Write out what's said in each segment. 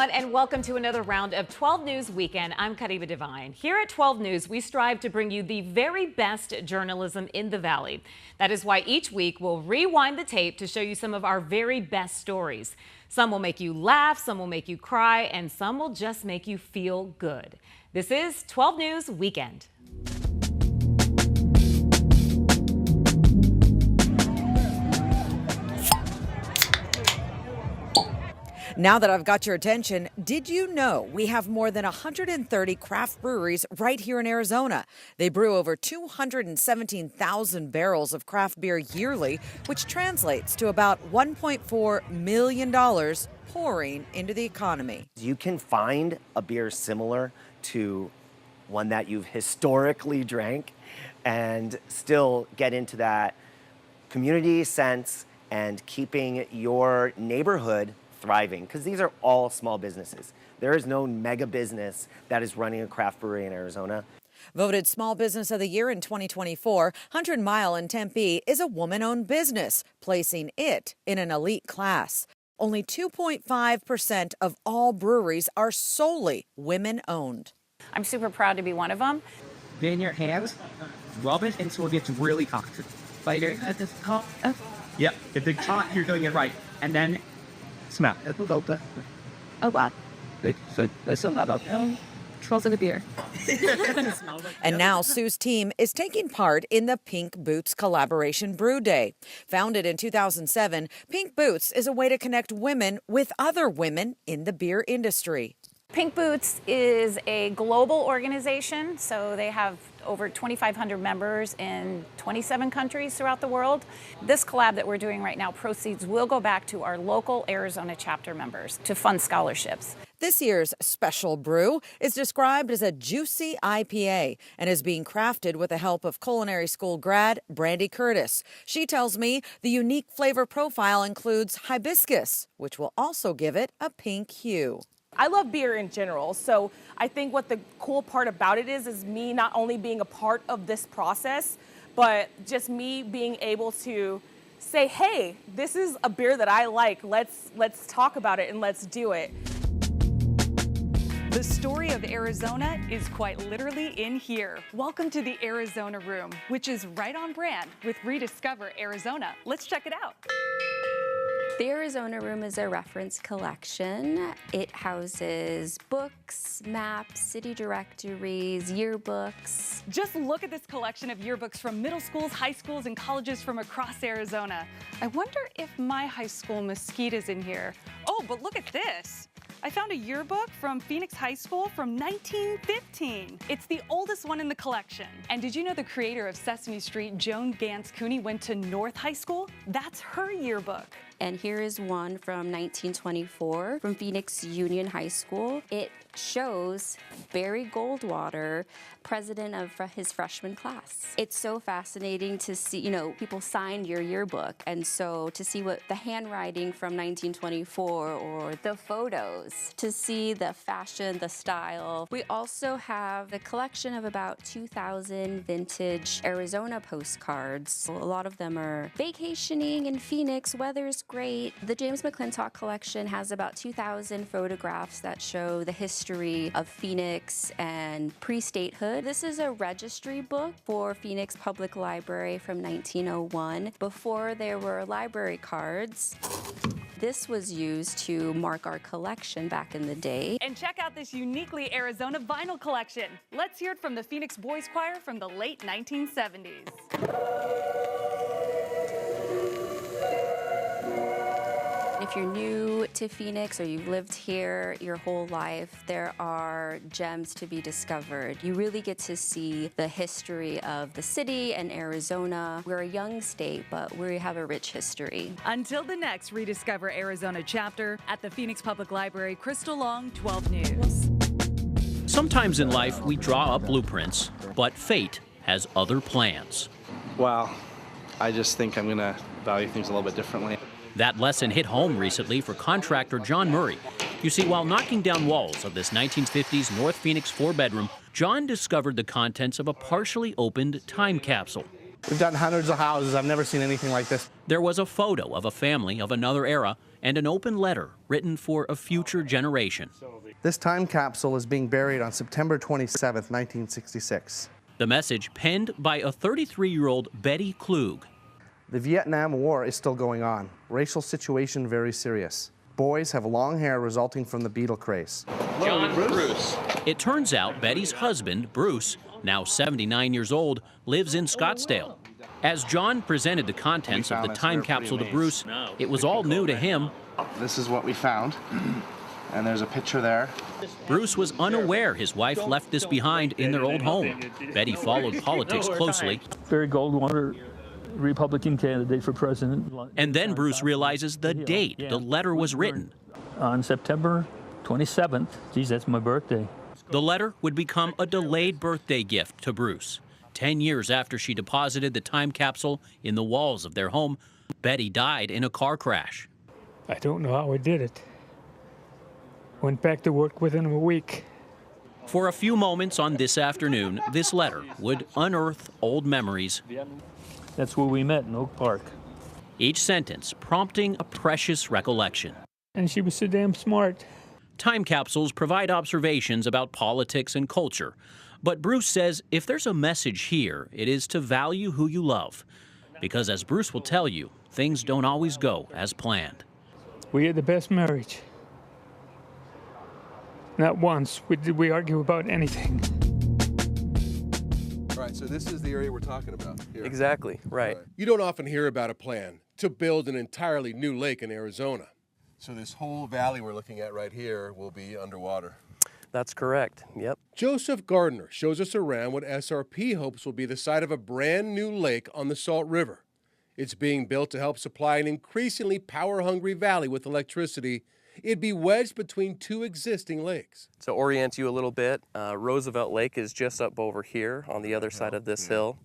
everyone, and welcome to another round of 12 News Weekend. I'm Kariba Devine. Here at 12 News, we strive to bring you the very best journalism in the Valley. That is why each week we'll rewind the tape to show you some of our very best stories. Some will make you laugh, some will make you cry, and some will just make you feel good. This is 12 News Weekend. Now that I've got your attention, did you know we have more than 130 craft breweries right here in Arizona? They brew over 217,000 barrels of craft beer yearly, which translates to about $1.4 million pouring into the economy. You can find a beer similar to one that you've historically drank and still get into that community sense and keeping your neighborhood thriving, because these are all small businesses. There is no mega business that is running a craft brewery in Arizona. Voted Small Business of the Year in 2024, 100 Mile in Tempe is a woman-owned business, placing it in an elite class. Only 2.5% of all breweries are solely women-owned. I'm super proud to be one of them. In your hands, rub it until it gets really hot. Like at this top. Yep, if it's hot, you're doing it right. And then smell. Oh, wow. That's a lot of trolls in the beer. And now Sue's team is taking part in the Pink Boots Collaboration Brew Day. Founded in 2007, Pink Boots is a way to connect women with other women in the beer industry. Pink Boots is a global organization, so they have over 2,500 members in 27 countries throughout the world. This collab that we're doing right now, proceeds will go back to our local Arizona chapter members to fund scholarships. This year's special brew is described as a juicy IPA and is being crafted with the help of culinary school grad Brandy Curtis. She tells me the unique flavor profile includes hibiscus, which will also give it a pink hue. I love beer in general, so I think what the cool part about it is me not only being a part of this process, but just me being able to say, hey, this is a beer that I like. Let's talk about it and let's do it. The story of Arizona is quite literally in here. Welcome to the Arizona Room, which is right on brand with Rediscover Arizona. Let's check it out. The Arizona Room is a reference collection. It houses books, maps, city directories, yearbooks. Just look at this collection of yearbooks from middle schools, high schools, and colleges from across Arizona. I wonder if my high school Mesquite's in here. Oh, but look at this. I found a yearbook from Phoenix High School from 1915. It's the oldest one in the collection. And did you know the creator of Sesame Street, Joan Gans Cooney, went to North High School? That's her yearbook. And here is one from 1924 from Phoenix Union High School. It shows Barry Goldwater, president of his freshman class. It's so fascinating to see, people signed your yearbook. And so to see what the handwriting from 1924 or the photos, to see the fashion, the style. We also have a collection of about 2,000 vintage Arizona postcards. A lot of them are vacationing in Phoenix, weather's great. The James McClintock collection has about 2,000 photographs that show the history of Phoenix and pre-statehood. This is a registry book for Phoenix Public Library from 1901, before there were library cards. This was used to mark our collection back in the day. And check out this uniquely Arizona vinyl collection. Let's hear it from the Phoenix Boys Choir from the late 1970s. If you're new to Phoenix or you've lived here your whole life, there are gems to be discovered. You really get to see the history of the city and Arizona. We're a young state, but we have a rich history. Until the next Rediscover Arizona chapter at the Phoenix Public Library, Crystal Long, 12 News. Sometimes in life we draw up blueprints, but fate has other plans. Wow, I just think I'm going to value things a little bit differently. That lesson hit home recently for contractor John Murray. You see, while knocking down walls of this 1950s North Phoenix four-bedroom, John discovered the contents of a partially opened time capsule. We've done hundreds of houses. I've never seen anything like this. There was a photo of a family of another era and an open letter written for a future generation. This time capsule is being buried on September 27th, 1966. The message penned by a 33-year-old Betty Klug. The Vietnam War is still going on. Racial situation very serious. Boys have long hair resulting from the beetle craze. John Bruce. It turns out Betty's husband, Bruce, now 79 years old, lives in Scottsdale. As John presented the contents of the time capsule to Bruce, it was all new to him. This is what we found, and there's a picture there. Bruce was unaware his wife left this behind in their old home. Betty followed politics closely. Barry Goldwater, Republican candidate for president. And then Bruce realizes the date the letter was written. On September 27th, geez, that's my birthday. The letter would become a delayed birthday gift to Bruce. 10 years after she deposited the time capsule in the walls of their home, Betty died in a car crash. I don't know how I did it. Went back to work within a week. For a few moments on this afternoon, this letter would unearth old memories. That's where we met, in Oak Park. Each sentence prompting a precious recollection. And she was so damn smart. Time capsules provide observations about politics and culture. But Bruce says if there's a message here, it is to value who you love. Because as Bruce will tell you, things don't always go as planned. We had the best marriage. Not once did we argue about anything. All right, so this is the area we're talking about here. Exactly, right. You don't often hear about a plan to build an entirely new lake in Arizona. So this whole valley we're looking at right here will be underwater. That's correct, yep. Joseph Gardner shows us around what SRP hopes will be the site of a brand new lake on the Salt River. It's being built to help supply an increasingly power-hungry valley with electricity. It'd be wedged between two existing lakes. To orient you a little bit, Roosevelt Lake is just up over here on the other side of this hill,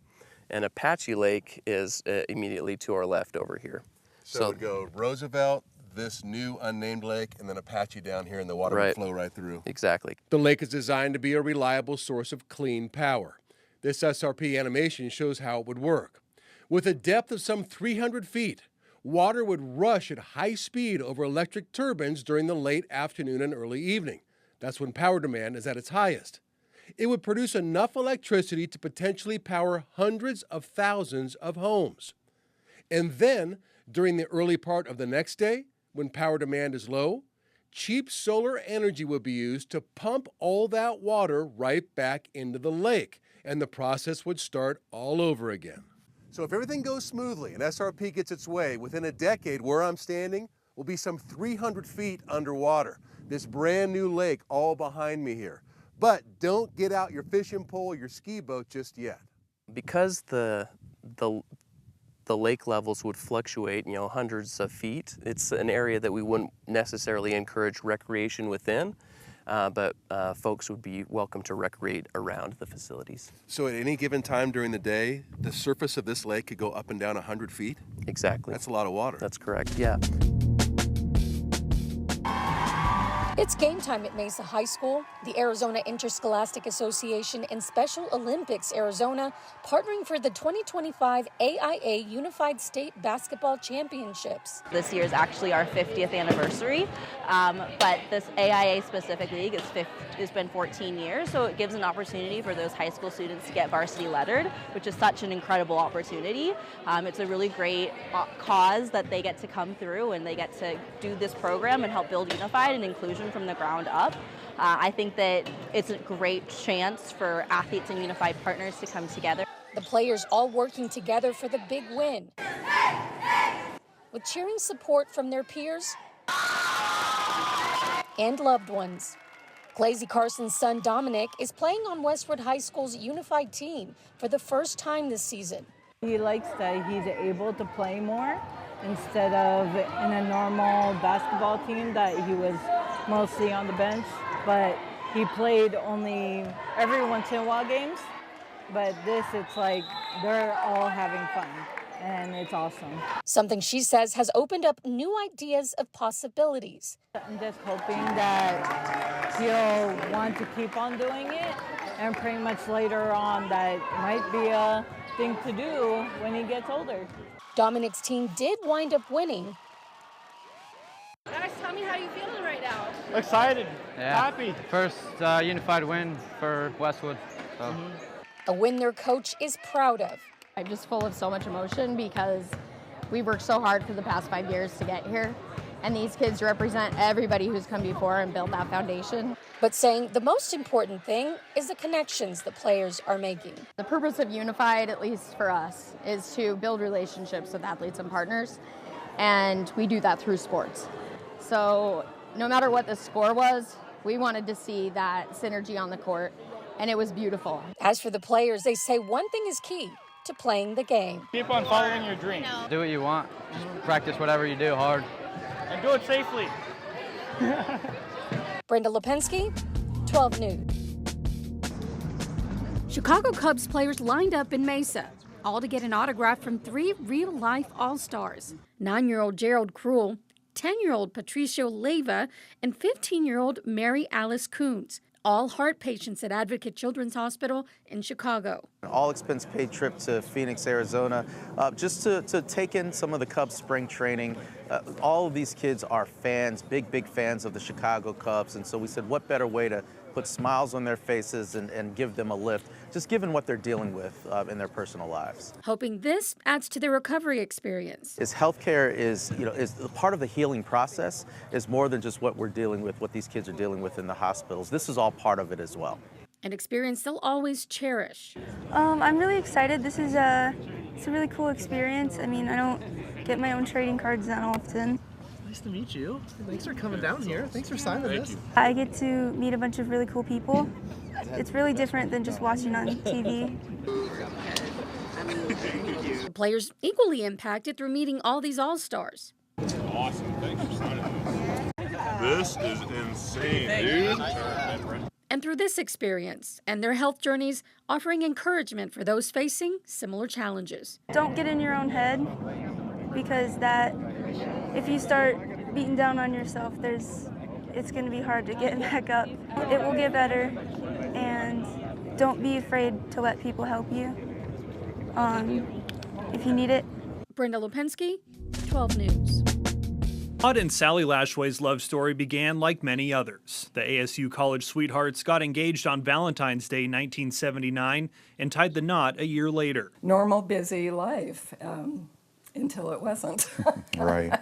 and Apache Lake is immediately to our left over here. So it would go Roosevelt, this new unnamed lake, and then Apache down here, and the water would flow right through. Exactly. The lake is designed to be a reliable source of clean power. This SRP animation shows how it would work. With a depth of some 300 feet, water would rush at high speed over electric turbines during the late afternoon and early evening. That's when power demand is at its highest. It would produce enough electricity to potentially power hundreds of thousands of homes. And then, during the early part of the next day, when power demand is low, cheap solar energy would be used to pump all that water right back into the lake, and the process would start all over again. So if everything goes smoothly and SRP gets its way, within a decade where I'm standing will be some 300 feet underwater. This brand new lake all behind me here. But don't get out your fishing pole, your ski boat just yet. Because the lake levels would fluctuate, hundreds of feet, it's an area that we wouldn't necessarily encourage recreation within. But folks would be welcome to recreate around the facilities. So at any given time during the day, the surface of this lake could go up and down 100 feet? Exactly. That's a lot of water. That's correct, yeah. It's game time at Mesa High School. The Arizona Interscholastic Association and Special Olympics Arizona partnering for the 2025 AIA Unified State Basketball Championships. This year is actually our 50th anniversary, but this AIA specific league has been 14 years, so it gives an opportunity for those high school students to get varsity lettered, which is such an incredible opportunity. It's a really great cause that they get to come through and they get to do this program and help build Unified and inclusion from the ground up. I think that it's a great chance for athletes and Unified partners to come together. The players all working together for the big win, with cheering support from their peers and loved ones. Glazy Carson's son Dominic is playing on Westwood High School's Unified team for the first time this season. He likes that he's able to play more instead of in a normal basketball team that he was mostly on the bench, but he played only every once in a while games. But this, it's like they're all having fun, and it's awesome. Something she says has opened up new ideas of possibilities. I'm just hoping that he'll want to keep on doing it, and pretty much later on that might be a thing to do when he gets older. Dominic's team did wind up winning, me how you feeling right now. Excited, Yeah. happy. First unified win for Westwood. So. A win their coach is proud of. I'm just full of so much emotion because we worked so hard for the past 5 years to get here. And these kids represent everybody who's come before and built that foundation. But saying the most important thing is the connections the players are making. The purpose of Unified, at least for us, is to build relationships with athletes and partners. And we do that through sports. So no matter what the score was, we wanted to see that synergy on the court, and it was beautiful. As for the players, they say one thing is key to playing the game. Keep on following your dreams. Do what you want. Just practice whatever you do hard. And do it safely. Brenda Lipinski, 12 News. Chicago Cubs players lined up in Mesa, all to get an autograph from 3 real-life All-Stars. 9-year-old Gerald Krull, 10-year-old Patricio Leiva, and 15-year-old Mary Alice Coons, all heart patients at Advocate Children's Hospital in Chicago. An all-expense paid trip to Phoenix, Arizona, just to take in some of the Cubs spring training. All of these kids are fans, big fans of the Chicago Cubs, and so we said, what better way to put smiles on their faces and give them a lift, just given what they're dealing with in their personal lives. Hoping this adds to their recovery experience. Healthcare is part of the healing process, is more than just what we're dealing with, what these kids are dealing with in the hospitals. This is all part of it as well. An experience they'll always cherish. I'm really excited. This is it's a really cool experience. I mean, I don't get my own trading cards that often. Nice to meet you. Thanks for coming down here. Thanks for signing this. I get to meet a bunch of really cool people. It's really different than just watching on TV. The players equally impacted through meeting all these All-Stars. Awesome. Thanks for signing this. This is insane, dude. And through this experience and their health journeys, offering encouragement for those facing similar challenges. Don't get in your own head, because if you start beating down on yourself, it's going to be hard to get back up. It will get better, and don't be afraid to let people help you if you need it. Brenda Lipinski, 12 News. Todd and Sally Lashway's love story began like many others. The ASU college sweethearts got engaged on Valentine's Day 1979 and tied the knot a year later. Normal, busy life. Until it wasn't. Right.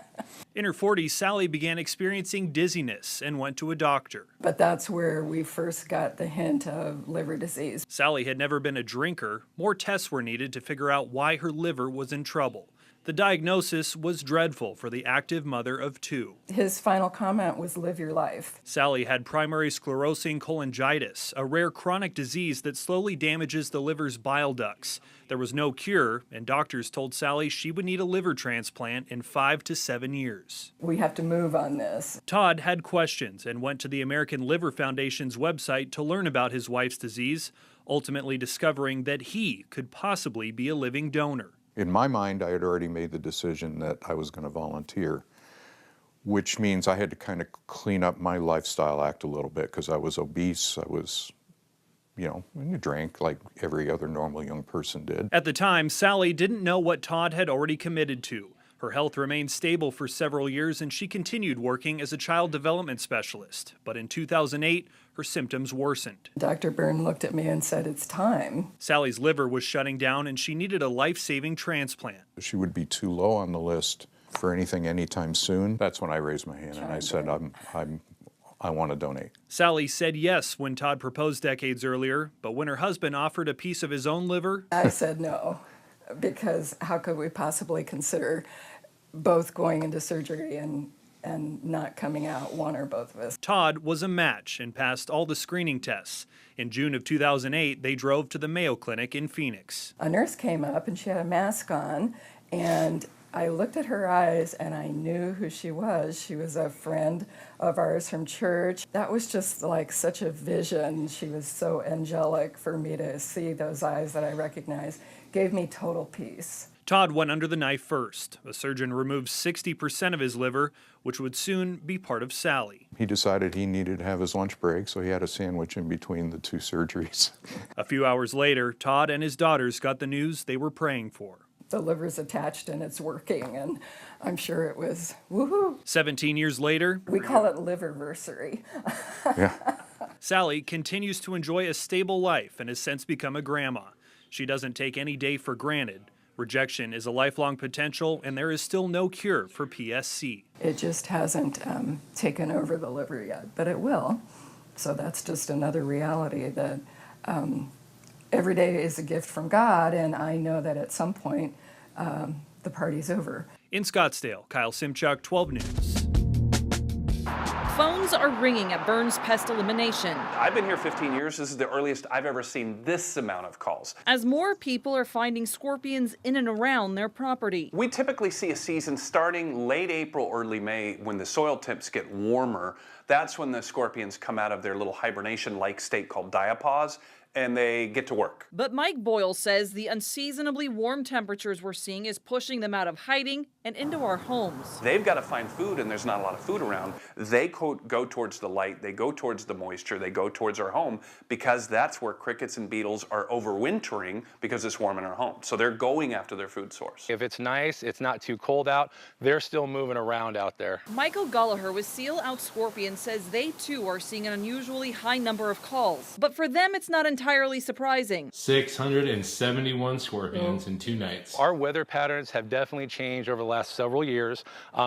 In her 40s, Sally began experiencing dizziness and went to a doctor. But that's where we first got the hint of liver disease. Sally had never been a drinker. More tests were needed to figure out why her liver was in trouble. The diagnosis was dreadful for the active mother of 2. His final comment was, live your life. Sally had primary sclerosing cholangitis, a rare chronic disease that slowly damages the liver's bile ducts. There was no cure, and doctors told Sally she would need a liver transplant in 5 to 7 years. We have to move on this. Todd had questions and went to the American Liver Foundation's website to learn about his wife's disease, ultimately discovering that he could possibly be a living donor. In my mind, I had already made the decision that I was going to volunteer, which means I had to kind of clean up my lifestyle act a little bit because I was obese. I was, and you drank like every other normal young person did. At the time, Sally didn't know what Todd had already committed to. Her health remained stable for several years and she continued working as a child development specialist. But in 2008, her symptoms worsened. Dr. Byrne looked at me and said, it's time. Sally's liver was shutting down and she needed a life-saving transplant. She would be too low on the list for anything anytime soon. That's when I raised my hand and I said, I want to donate. Sally said yes when Todd proposed decades earlier, but when her husband offered a piece of his own liver, I said no, because how could we possibly consider both going into surgery and not coming out, one or both of us. Todd was a match and passed all the screening tests. In June of 2008, they drove to the Mayo Clinic in Phoenix. A nurse came up and she had a mask on, and I looked at her eyes and I knew who she was. She was a friend of ours from church. That was just like such a vision. She was so angelic for me to see those eyes that I recognized. Gave me total peace. Todd went under the knife first. A surgeon removed 60% of his liver, which would soon be part of Sally. He decided he needed to have his lunch break, so he had a sandwich in between the 2 surgeries. A few hours later, Todd and his daughters got the news they were praying for. the liver's attached and it's working, and I'm sure it was woohoo. 17 years later, We call it liverversary. Sally continues to enjoy a stable life and has since become a grandma. She doesn't take any day for granted. Rejection is a lifelong potential, and there is still no cure for PSC. It just hasn't taken over the liver yet, but it will. So that's just another reality that every day is a gift from God, and I know that at some point the party's over. In Scottsdale, Kyle Simchuk, 12 News. Phones are ringing at Burns Pest Elimination. I've been here 15 years. This is the earliest I've ever seen this amount of calls. As more people are finding scorpions in and around their property. We typically see a season starting late April, early May, when the soil temps get warmer. That's when the scorpions come out of their little hibernation-like state called diapause, and they get to work. But Mike Boyle says the unseasonably warm temperatures we're seeing is pushing them out of hiding and into our homes. They've got to find food, and there's not a lot of food around. They go towards the light, they go towards the moisture, they go towards our home, because that's where crickets and beetles are overwintering because it's warm in our home. So they're going after their food source. If it's nice, it's not too cold out, they're still moving around out there. Michael Gallagher with Seal Out Scorpion says they too are seeing an unusually high number of calls. But for them, it's not entirely surprising. 671 scorpions in 2 nights. Our weather patterns have definitely changed over the last several years.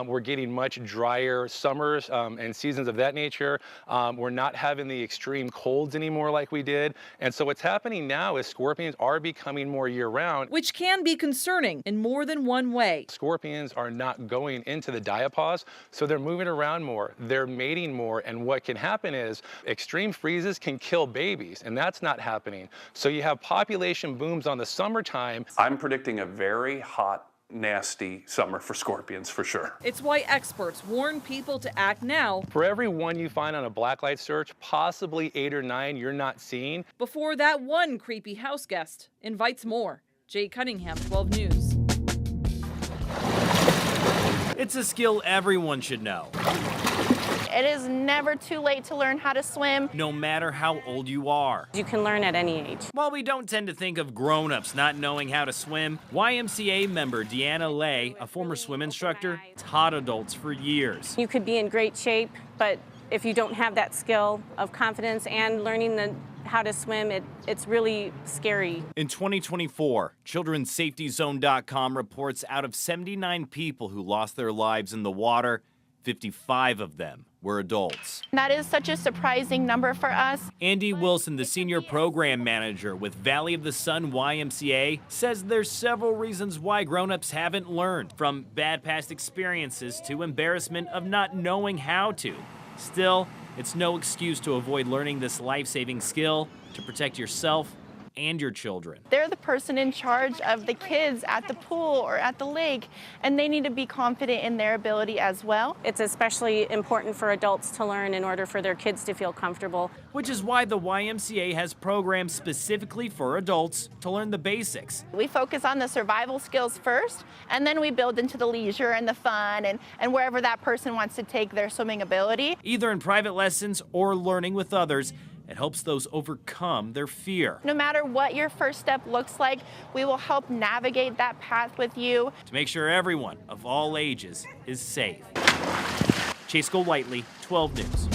We're getting much drier summers and seasons of that nature. We're not having the extreme colds anymore like we did. And so what's happening now is scorpions are becoming more year-round. Which can be concerning in more than one way. Scorpions are not going into the diapause, so they're moving around more, they're mating more, and what can happen is extreme freezes can kill babies, and that's not happening. So you have population booms on the summertime. I'm predicting a very hot, nasty summer for scorpions for sure. It's why experts warn people to act now. For every one you find on a blacklight search, possibly 8 or 9 you're not seeing. Before that one creepy house guest invites more. Jay Cunningham, 12 News. It's a skill everyone should know. It is never too late to learn how to swim. No matter how old you are. You can learn at any age. While we don't tend to think of grown-ups not knowing how to swim, YMCA member Deanna Lay, a former swim instructor, taught adults for years. You could be in great shape, but if you don't have that skill of confidence and learning how to swim, it's really scary. In 2024, ChildrenSafetyZone.com reports out of 79 people who lost their lives in the water, 55 of them were adults. That is such a surprising number for us. Andy Wilson, the senior program manager with Valley of the Sun YMCA, says there's several reasons why grown-ups haven't learned, from bad past experiences to embarrassment of not knowing how to. Still, it's no excuse to avoid learning this life-saving skill to protect yourself and your children. They're the person in charge of the kids at the pool or at the lake, and they need to be confident in their ability as well. It's especially important for adults to learn in order for their kids to feel comfortable. Which is why the YMCA has programs specifically for adults to learn the basics. We focus on the survival skills first, and then we build into the leisure and the fun and wherever that person wants to take their swimming ability. Either in private lessons or learning with others, it helps those overcome their fear. No matter what your first step looks like, we will help navigate that path with you. To make sure everyone of all ages is safe. Chase Golightly, 12 News.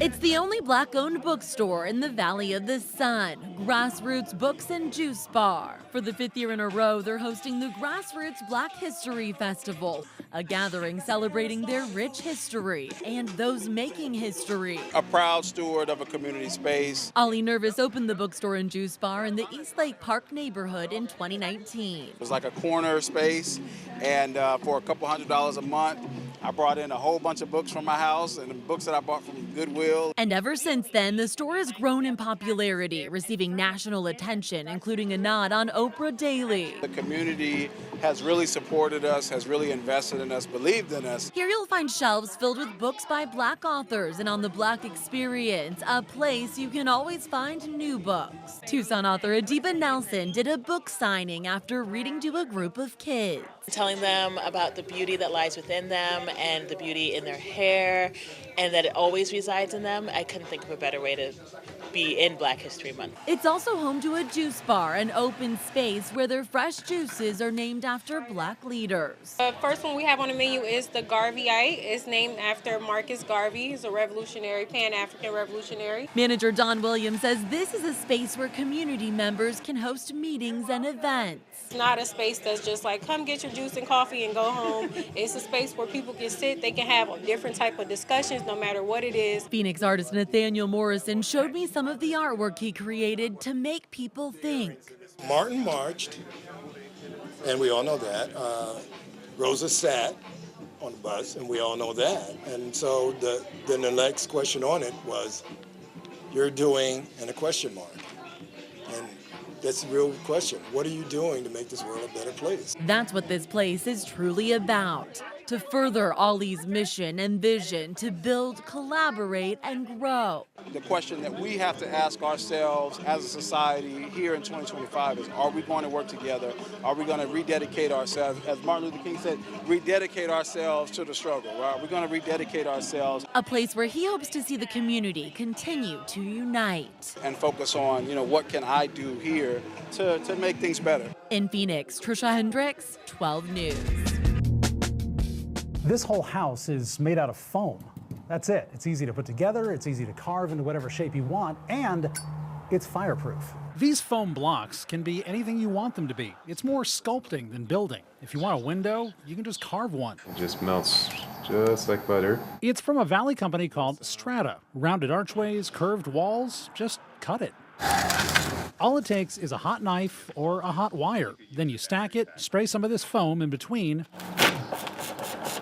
It's the only Black-owned bookstore in the Valley of the Sun, Grassroots Books and Juice Bar. For the 5th year in a row, they're hosting the Grassroots Black History Festival, a gathering celebrating their rich history and those making history. A proud steward of a community space. Ollie Nervis opened the bookstore and juice bar in the Eastlake Park neighborhood in 2019. It was like a corner space, and for a couple $100 a month, I brought in a whole bunch of books from my house and the books that I bought from Goodwill. And ever since then, the store has grown in popularity, receiving national attention, including a nod on Oprah Daily. The community has really supported us, has really invested in us, believed in us. Here you'll find shelves filled with books by Black authors, and on the Black Experience, a place you can always find new books. Tucson author Adiba Nelson did a book signing after reading to a group of kids. Telling them about the beauty that lies within them and the beauty in their hair, and that it always resides in them. I couldn't think of a better way to be in Black History Month. It's also home to a juice bar, an open space where their fresh juices are named after Black leaders. The first one we have on the menu is the Garveyite. It's named after Marcus Garvey. He's a revolutionary, Pan-African revolutionary. Manager Don Williams says this is a space where community members can host meetings and events. It's not a space that's just like, come get your juice and coffee and go home. It's a space where people can sit, they can have different type of discussions no matter what it is. Phoenix artist Nathaniel Morrison showed me some of the artwork he created to make people think. Martin marched, and we all know that. Rosa sat on the bus, and we all know that. And so then the next question on it was, you're doing, and a question mark. And that's the real question. What are you doing to make this world a better place? That's what this place is truly about. To further Ollie's mission and vision to build, collaborate, and grow. The question that we have to ask ourselves as a society here in 2025 is, are we going to work together? Are we going to rededicate ourselves, as Martin Luther King said, rededicate ourselves to the struggle, right? We're going to rededicate ourselves. A place where he hopes to see the community continue to unite. And focus on, what can I do here to make things better? In Phoenix, Trisha Hendricks, 12 News. This whole house is made out of foam. That's it. It's easy to put together, it's easy to carve into whatever shape you want, and it's fireproof. These foam blocks can be anything you want them to be. It's more sculpting than building. If you want a window, you can just carve one. It just melts just like butter. It's from a valley company called Strata. Rounded archways, curved walls, just cut it. All it takes is a hot knife or a hot wire. Then you stack it, spray some of this foam in between,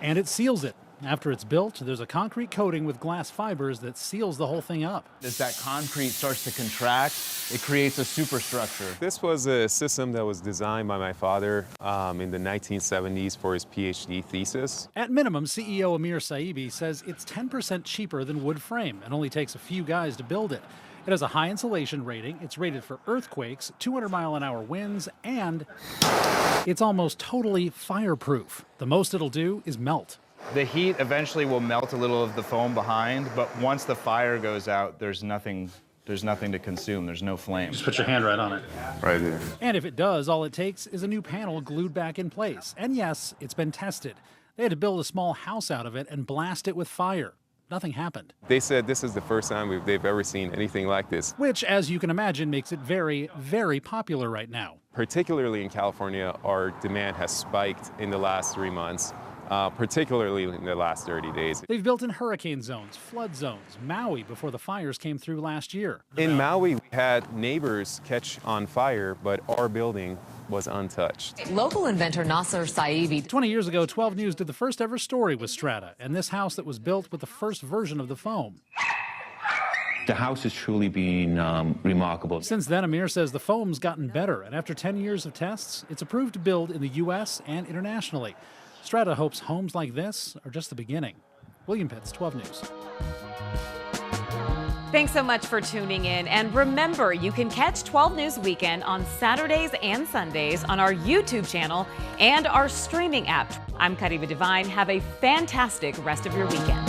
and it seals it. After it's built, there's a concrete coating with glass fibers that seals the whole thing up. As that concrete starts to contract, it creates a superstructure. This was a system that was designed by my father in the 1970s for his PhD thesis. At minimum, CEO Amir Saibi says it's 10% cheaper than wood frame and only takes a few guys to build it. It has a high insulation rating, it's rated for earthquakes, 200-mile-an-hour winds, and it's almost totally fireproof. The most it'll do is melt. The heat eventually will melt a little of the foam behind, but once the fire goes out, there's nothing to consume. There's no flame. Just put your hand right on it. Right there. And if it does, all it takes is a new panel glued back in place. And yes, it's been tested. They had to build a small house out of it and blast it with fire. Nothing happened. They said this is the first time they've ever seen anything like this. Which, as you can imagine, makes it very, very popular right now. Particularly in California, our demand has spiked in the last 3 months. Particularly in the last 30 days. They've built in hurricane zones, flood zones, Maui before the fires came through last year. In Maui, we had neighbors catch on fire, but our building was untouched. Local inventor Nasser Saibi. 20 years ago, 12 News did the first ever story with Strata and this house that was built with the first version of the foam. The house has truly been remarkable. Since then, Amir says the foam's gotten better, and after 10 years of tests, it's approved to build in the U.S. and internationally. Strata hopes homes like this are just the beginning. William Pitts, 12 News. Thanks so much for tuning in. And remember, you can catch 12 News Weekend on Saturdays and Sundays on our YouTube channel and our streaming app. I'm Karima Devine. Have a fantastic rest of your weekend.